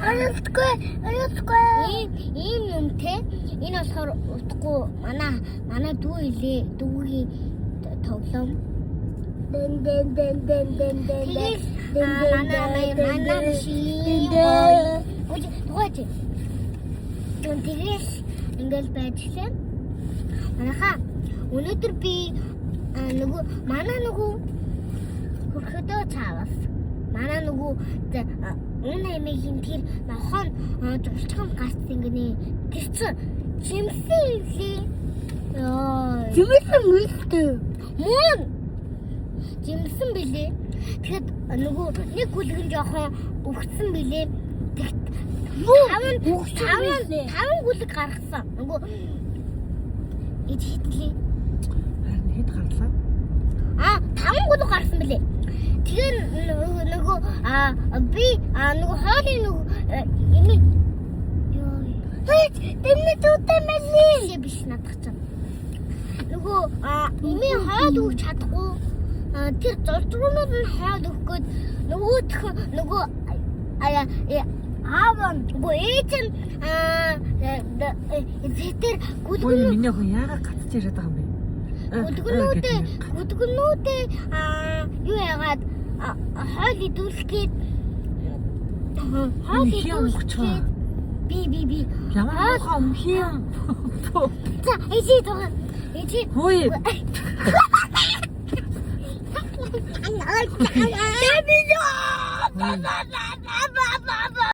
Аюулгүй. Ийм юмтэй. Энэ болохоор утгагүй манай дүү илээ. Дүүгийн тоглоом. Дэн. Тэгээс манай машин. Тугаач. Тэгээс ингээл байжлаа. Манайхаа өнөөдөр би манай хөрхөдөө цаавас. Манай эмээгийн тэр нохон зурчхан гарсан гинэ. Тэр чинь жимсэн илээ. Жимсэн мэлтэй. Мөн. Жимсэн билээ. Тэгэхэд нэг гүлгэн жоохон өгсөн билээ. Тэгэхэд таван гүлэг гаргасан. Идэхтлээ. Харин хэд гарлаа? 5 гүлэг гарсан билээ. Тэгэхээр би хоолын тэмээ туутай мэлээ биш надах чинь. Имээ хоол өгч чадахгүй. Тэр зурдрууд нь хоол өгөхөд ээж нь зэтэр Ой миний охин яагаад гацж яриад байгаа юм бэ? Гүдгэнүүдээ юу яагаад хоол идүүлэхэд би ямар хам за ээжээ хөөе Ай